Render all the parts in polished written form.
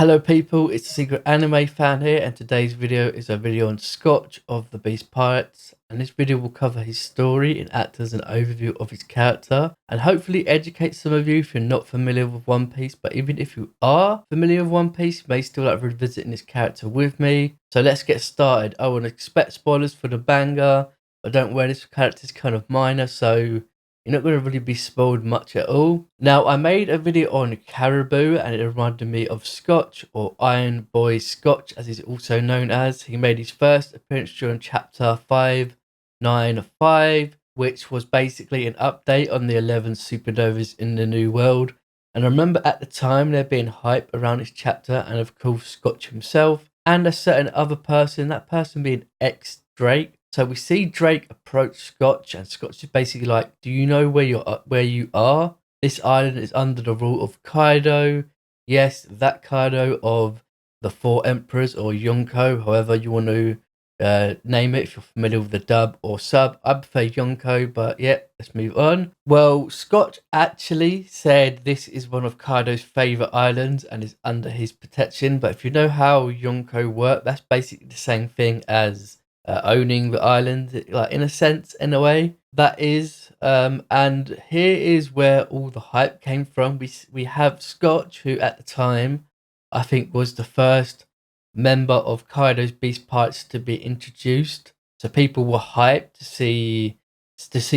Hello people, it's the Secret Anime Fan here, and today's video is a video on Scotch of the Beast Pirates, and this video will cover his story and act as an overview of his character and hopefully educate some of you if you're not familiar with One Piece. But even if you are familiar with One Piece, you may still like revisiting this character with me. So let's get started. I would expect spoilers for the manga, but don't worry, this character is kind of minor, so you're not going to really be spoiled much at all. Now, I made a video on Caribou and it reminded me of Scotch, or Iron Boy Scotch as he's also known as. He made his first appearance during chapter 595, which was basically an update on the 11 supernovas in the New World. And I remember at the time there being hype around this chapter, and of course Scotch himself and a certain other person, that person being Drake. So we see Drake approach Scotch, and Scotch is basically like, do you know where you are? This island is under the rule of Kaido. Yes, that Kaido of the Four Emperors, or Yonko, however you want to name it if you're familiar with the dub or sub. I prefer Yonko, but yeah, let's move on. Well, Scotch actually said this is one of Kaido's favourite islands and is under his protection. But if you know how Yonko work, that's basically the same thing as owning the island, like in a sense, in a way that is. And here is where all the hype came from. We have Scotch, who at the time I think was the first member of Kaido's Beast Pirates to be introduced, so people were hyped to see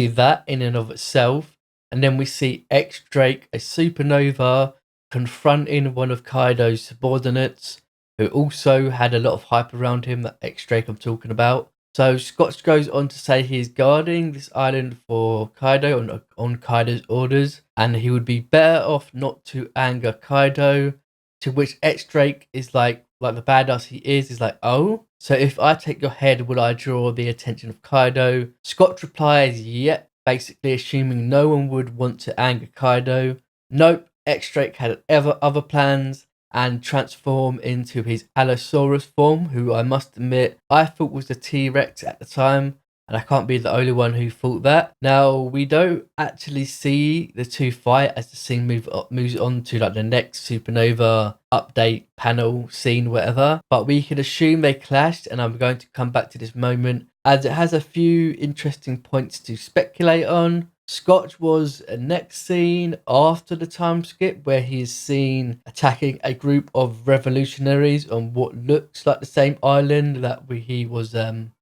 that in and of itself. And then we see Drake, a supernova, confronting one of Kaido's subordinates, who also had a lot of hype around him, that Drake I'm talking about. So Scotch goes on to say he is guarding this island for Kaido on Kaido's orders, and he would be better off not to anger Kaido. To which Drake is like the badass he is like, oh, so if I take your head, will I draw the attention of Kaido? Scotch replies, yep, basically assuming no one would want to anger Kaido. Nope, Drake had other plans and transform into his Allosaurus form, who I must admit I thought was the T-Rex at the time, and I can't be the only one who thought that. Now, we don't actually see the two fight as the scene moves on to like the next supernova update panel scene, whatever, but we can assume they clashed, and I'm going to come back to this moment as it has a few interesting points to speculate on. Scotch was next seen after the time skip, where he is seen attacking a group of revolutionaries on what looks like the same island that he was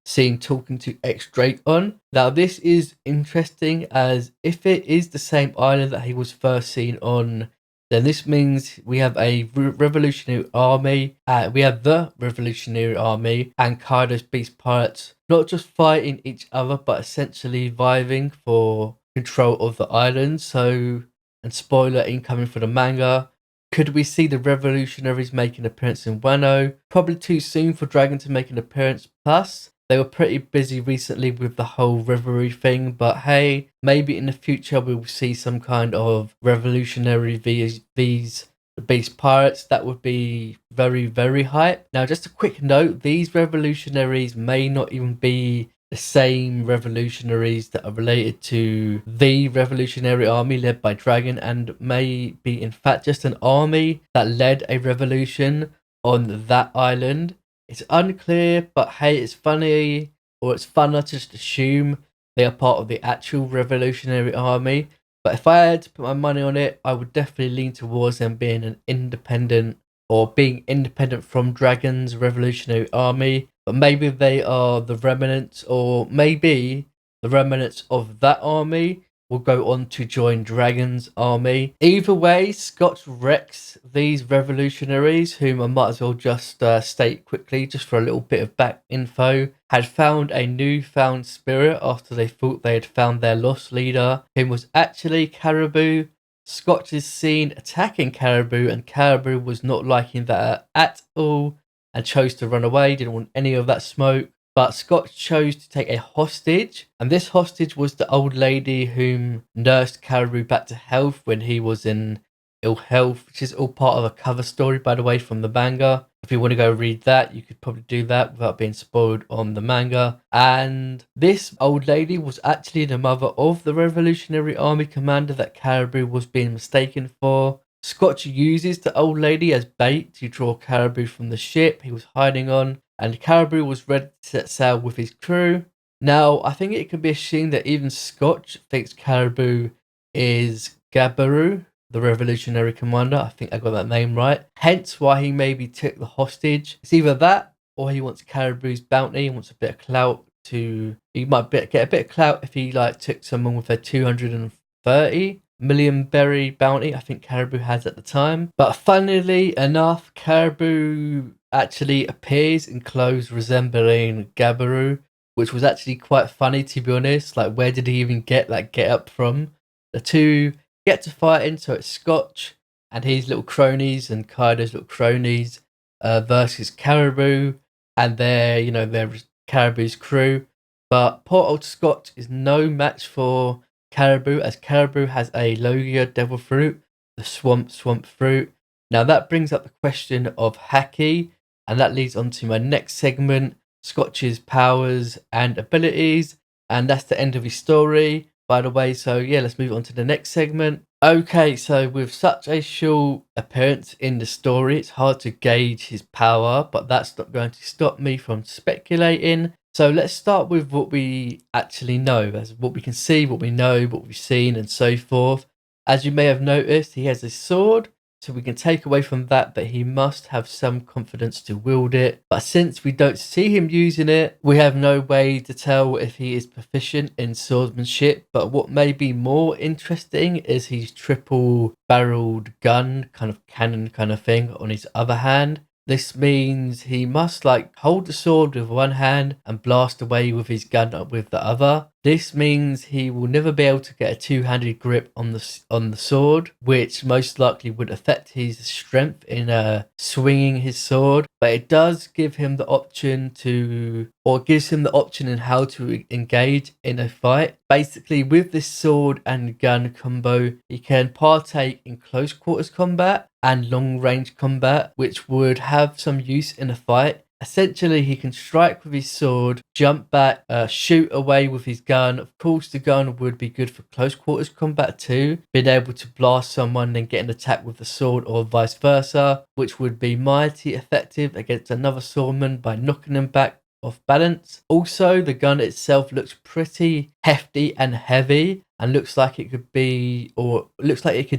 seen talking to Drake on. Now, this is interesting, as if it is the same island that he was first seen on, then this means we have a revolutionary army. We have the revolutionary army and Kaido's Beast Pirates not just fighting each other, but essentially vying for control of the island. So, and spoiler incoming for the manga, could we see the revolutionaries make an appearance in Wano? Probably too soon for Dragon to make an appearance. Plus, they were pretty busy recently with the whole revelry thing, but hey, maybe in the future we will see some kind of revolutionary vs the Beast Pirates. That would be very, very hype. Now, just a quick note, these revolutionaries may not even be the same revolutionaries that are related to the revolutionary army led by Dragon, and may be in fact just an army that led a revolution on that island. It's unclear, but hey, it's funny, or it's funner to just assume they are part of the actual revolutionary army. But if I had to put my money on it, I would definitely lean towards them being an independent, or being independent from Dragon's revolutionary army. But maybe they are the remnants, or maybe the remnants of that army will go on to join Dragon's army. Either way, Scotch wrecks these revolutionaries, whom I might as well just state quickly, just for a little bit of back info, had found a newfound spirit after they thought they had found their lost leader, whom was actually Caribou. Scotch is seen attacking Caribou, and Caribou was not liking that at all and chose to run away, didn't want any of that smoke. But Scotch chose to take a hostage, and this hostage was the old lady whom nursed Caribou back to health when he was in ill health, which is all part of a cover story, by the way, from the manga. If you want to go read that, you could probably do that without being spoiled on the manga. And this old lady was actually the mother of the Revolutionary Army commander that Caribou was being mistaken for. Scotch uses the old lady as bait to draw Caribou from the ship he was hiding on, and Caribou was ready to set sail with his crew. Now, I think it can be assumed that even Scotch thinks Caribou is Gabaru, the revolutionary commander. I think I got that name right. Hence why he maybe took the hostage. It's either that or he wants Caribou's bounty, he wants a bit of clout he might get a bit of clout if he took someone with a 230 million berry bounty I think Caribou has at the time. But funnily enough, Caribou actually appears in clothes resembling Gabaru, which was actually quite funny, to be honest. Like, where did he even get that get up from? The two get to fighting, so it's Scotch and his little cronies and Kaido's little cronies versus Caribou and their Caribou's crew. But poor old Scotch is no match for Caribou, as Caribou has a Logia devil fruit, the swamp fruit. Now that brings up the question of Haki, and that leads on to my next segment, Scotch's powers and abilities, and that's the end of his story, by the way. So yeah, let's move on to the next segment. Okay, so with such a short appearance in the story, it's hard to gauge his power, but that's not going to stop me from speculating. So let's start with what we actually know, as what we can see, what we know, what we've seen, and so forth. As you may have noticed, he has a sword, so we can take away from that he must have some confidence to wield it. But since we don't see him using it, we have no way to tell if he is proficient in swordsmanship. But what may be more interesting is his triple barreled gun, kind of cannon kind of thing on his other hand. This means he must hold the sword with one hand and blast away with his gun with the other. This means he will never be able to get a two-handed grip on the sword, which most likely would affect his strength in swinging his sword. But it does give him the option in how to engage in a fight. Basically, with this sword and gun combo, he can partake in close quarters combat and long range combat, which would have some use in a fight. Essentially, he can strike with his sword, jump back, shoot away with his gun. Of course, the gun would be good for close quarters combat too, being able to blast someone then get an attack with the sword or vice versa, which would be mighty effective against another swordman by knocking them back off balance. Also, the gun itself looks pretty hefty and heavy and looks like it could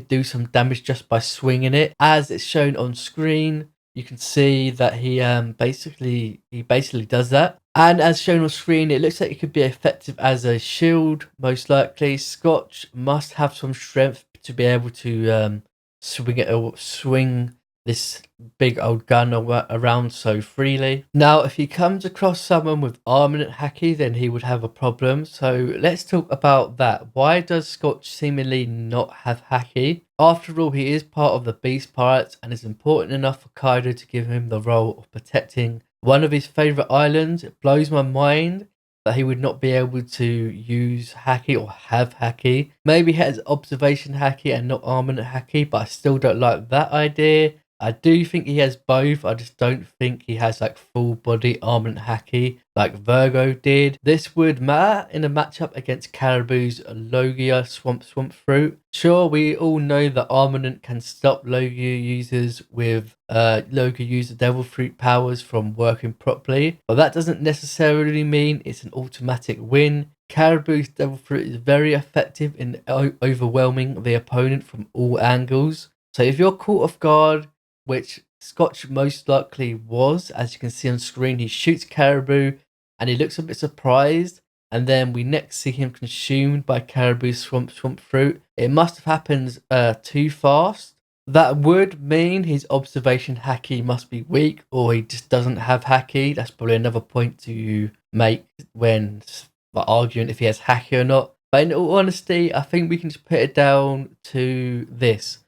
do some damage just by swinging it. As it's shown on screen, you can see that he basically does that. And as shown on screen, it looks like it could be effective as a shield, most likely. Scotch must have some strength to be able to swing this big old gun around so freely. Now, if he comes across someone with armament haki, then he would have a problem. So let's talk about that. Why does Scotch seemingly not have haki? After all, he is part of the Beast Pirates and is important enough for Kaido to give him the role of protecting one of his favourite islands. It blows my mind that he would not be able to use haki or have haki. Maybe he has observation haki and not armament haki, but I still don't like that idea. I do think he has both. I just don't think he has full body armament haki like Virgo did. This would matter in a matchup against Caribou's Logia swamp fruit. Sure, we all know that armament can stop Logia users with Logia user devil fruit powers from working properly, but that doesn't necessarily mean it's an automatic win. Caribou's devil fruit is very effective in overwhelming the opponent from all angles. So if you're caught off guard, which Scotch most likely was, as you can see on screen, he shoots Caribou and he looks a bit surprised, and then we next see him consumed by Caribou's swamp fruit. It must have happened too fast. That would mean his observation haki must be weak, or he just doesn't have haki. That's probably another point to make when arguing if he has haki or not. But in all honesty, I think we can just put it down to this.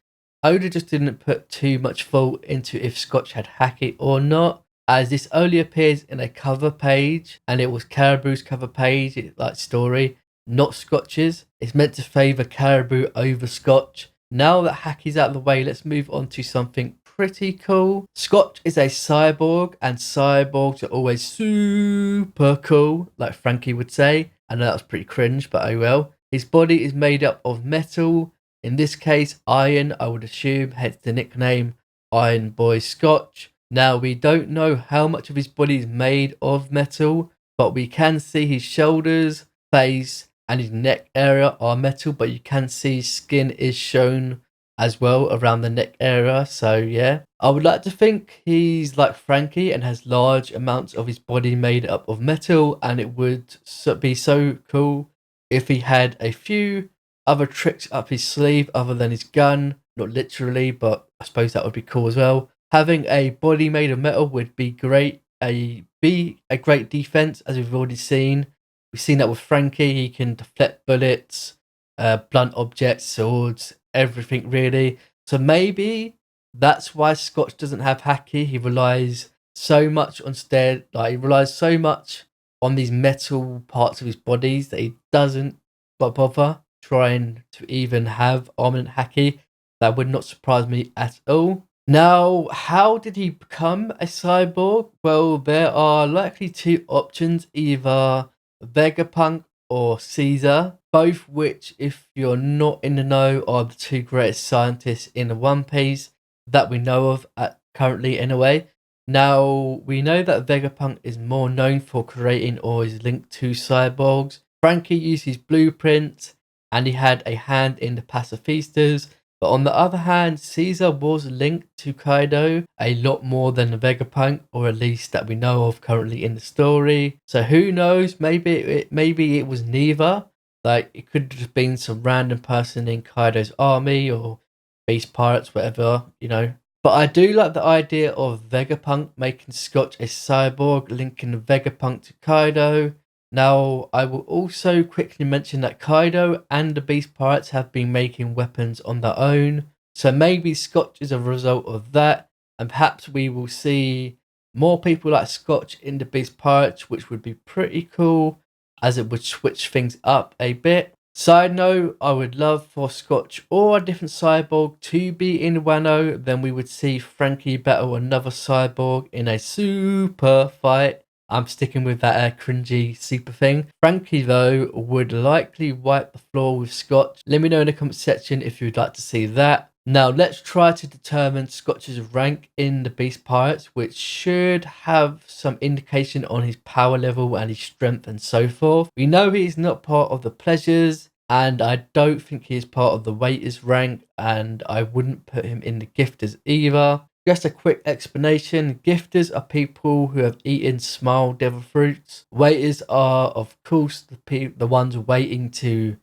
Oda just didn't put too much thought into if Scotch had haki or not, as this only appears in a cover page, and it was Caribou's cover page, story, not Scotch's. It's meant to favour Caribou over Scotch. Now that haki's out of the way, let's move on to something pretty cool. Scotch is a cyborg, and cyborgs are always super cool, like Frankie would say. I know that was pretty cringe, but oh well. His body is made up of metal. In this case, iron, I would assume, hence the nickname Iron Boy Scotch. Now, we don't know how much of his body is made of metal, but we can see his shoulders, face, and his neck area are metal, but you can see his skin is shown as well around the neck area. So yeah, I would like to think he's like Franky and has large amounts of his body made up of metal, and it would be so cool if he had a few other tricks up his sleeve other than his gun. Not literally, but I suppose that would be cool as well. Having a body made of metal would be great. Be a great defense, as we've already seen. We've seen that with Franky. He can deflect bullets, blunt objects, swords, everything really. So maybe that's why Scotch doesn't have Haki. He relies so much on he relies so much on these metal parts of his bodies that he doesn't bother trying to even have armament Haki. That would not surprise me at all. Now, how did he become a cyborg? Well, there are likely two options, either Vegapunk or Caesar, both which, if you're not in the know, are the two greatest scientists in the One Piece that we know of currently anyway. Now, we know that Vegapunk is more known for creating or is linked to cyborgs. Franky used his blueprint and he had a hand in the pacifistas. But on the other hand, Caesar was linked to Kaido a lot more than Vegapunk, or at least that we know of currently in the story. So who knows? Maybe it was neither. Like, it could have been some random person in Kaido's army or Beast Pirates, whatever, you know. But I do like the idea of Vegapunk making Scotch a cyborg, linking Vegapunk to Kaido. Now, I will also quickly mention that Kaido and the Beast Pirates have been making weapons on their own, so maybe Scotch is a result of that, and perhaps we will see more people like Scotch in the Beast Pirates, which would be pretty cool, as it would switch things up a bit. Side note, I would love for Scotch or a different cyborg to be in Wano, then we would see Franky battle another cyborg in a super fight. I'm sticking with that cringy super thing. Franky, though, would likely wipe the floor with Scotch. Let me know in the comment section if you'd like to see that. Now, let's try to determine Scotch's rank in the Beast Pirates, which should have some indication on his power level and his strength and so forth. We know he is not part of the Pleasures, and I don't think he is part of the Waiters rank, and I wouldn't put him in the Gifters either. Just a quick explanation. Gifters are people who have eaten small devil fruits. Waiters are, of course, the ones waiting to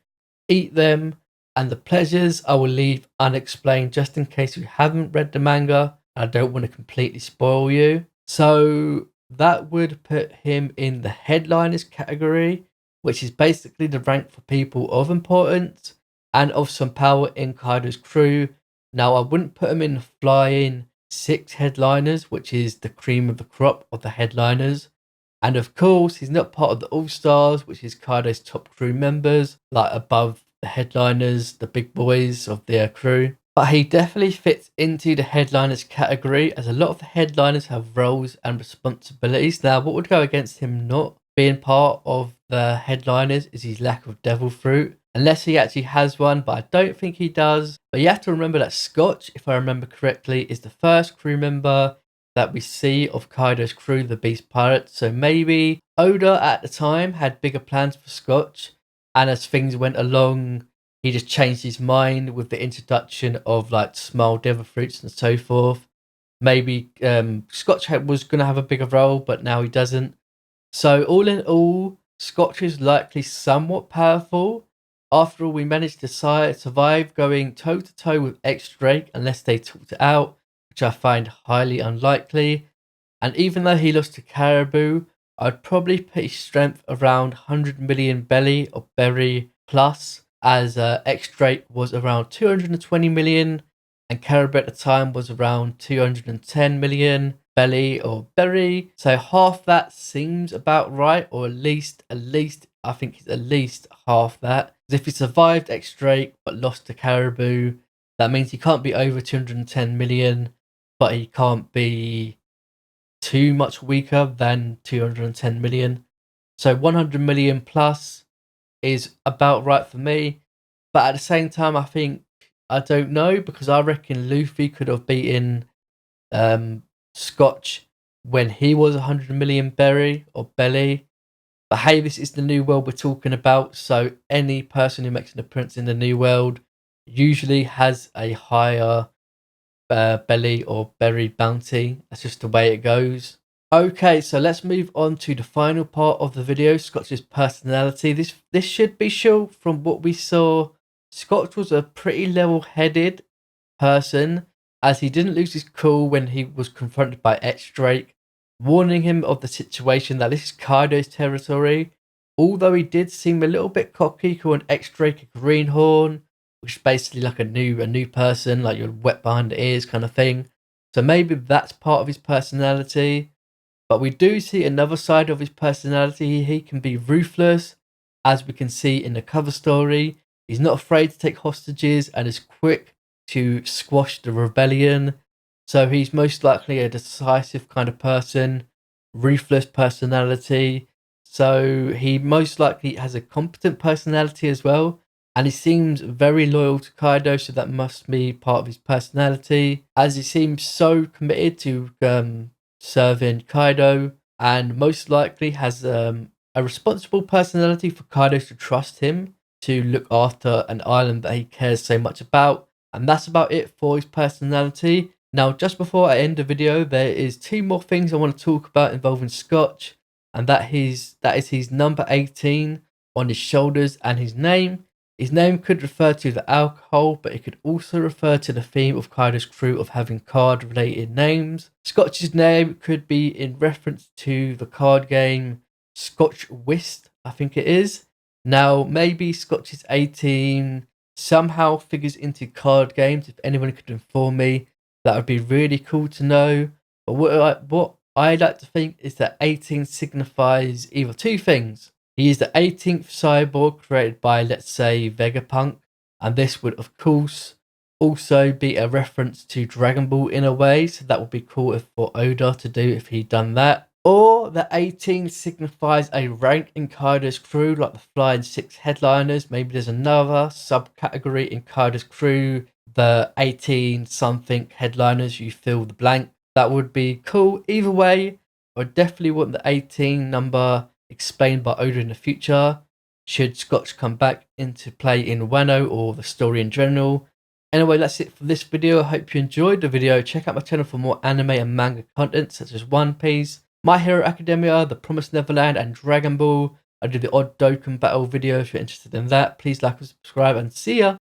eat them. And the Pleasures I will leave unexplained just in case you haven't read the manga. I don't want to completely spoil you. So that would put him in the Headliners category, which is basically the rank for people of importance and of some power in Kaido's crew. Now, I wouldn't put him in the Flying 6 Headliners, which is the cream of the crop of the Headliners. And of course, he's not part of the All-Stars, which is Kaido's top crew members, like above the Headliners, the big boys of their crew. But he definitely fits into the Headliners category, as a lot of the Headliners have roles and responsibilities. Now, what would go against him not being part of the Headliners is his lack of devil fruit. Unless he actually has one, but I don't think he does. But you have to remember that Scotch, if I remember correctly, is the first crew member that we see of Kaido's crew, the Beast Pirates. So maybe Oda at the time had bigger plans for Scotch, and as things went along, he just changed his mind with the introduction of like small devil fruits and so forth. Maybe Scotch was going to have a bigger role, but now he doesn't. So all in all, Scotch is likely somewhat powerful. After all, we managed to survive going toe-to-toe with X-Drake unless they talked it out, which I find highly unlikely. And even though he lost to Caribou, I'd probably put his strength around 100 million belly or berry plus, as X-Drake was around 220 million and Caribou at the time was around 210 million belly or berry. So half that seems about right, or at least I think it's at least half that. If he survived X-Drake but lost to Caribou, that means he can't be over 210 million, but he can't be too much weaker than 210 million. So 100 million plus is about right for me. But at the same time, I think I don't know, because I reckon Luffy could have beaten Scotch when he was 100 million berry or belly. But hey, this is the new world we're talking about, so any person who makes an appearance in the new world usually has a higher belly or berry bounty. That's just the way it goes. Okay, so let's move on to the final part of the video, Scotch's personality. This should be short. From what we saw, Scotch was a pretty level-headed person, as he didn't lose his cool when he was confronted by X-Drake, warning him of the situation that this is Kaido's territory. Although he did seem a little bit cocky, calling X-Drake a greenhorn, which is basically like a new person, like you're wet behind the ears kind of thing. So maybe that's part of his personality. But we do see another side of his personality. He can be ruthless, as we can see in the cover story. He's not afraid to take hostages and is quick to squash the rebellion. So he's most likely a decisive kind of person, ruthless personality. So he most likely has a competent personality as well. And he seems very loyal to Kaido, so that must be part of his personality, as he seems so committed to serving Kaido, and most likely has a responsible personality for Kaido to trust him to look after an island that he cares so much about. And that's about it for his personality. Now, just before I end the video, there is 2 more things I want to talk about involving Scotch, and that is his number 18 on his shoulders and his name. His name could refer to the alcohol, but it could also refer to the theme of Kaido's crew of having card-related names. Scotch's name could be in reference to the card game Scotch Whist, I think it is. Now, maybe Scotch's 18 somehow figures into card games. If anyone could inform me, that would be really cool to know. But what I like to think is that 18 signifies either 2 things. He is the 18th cyborg created by, let's say, Vegapunk, and this would, of course, also be a reference to Dragon Ball in a way, so that would be cool for Oda to do if he'd done that. Or the 18 signifies a rank in Kaido's crew, like the Flying 6 headliners. Maybe there's another subcategory in Kaido's crew, the 18 something headliners, you fill the blank. That would be cool. Either way, I definitely want the 18 number explained by Oda in the future, should Scotch come back into play in Wano or the story in general. Anyway, that's it for this video. I hope you enjoyed the video. Check out my channel for more anime and manga content such as One Piece, My Hero Academia, The Promised Neverland, and Dragon Ball. I do the odd Dokkan battle video if you're interested in that. Please like and subscribe, and see ya!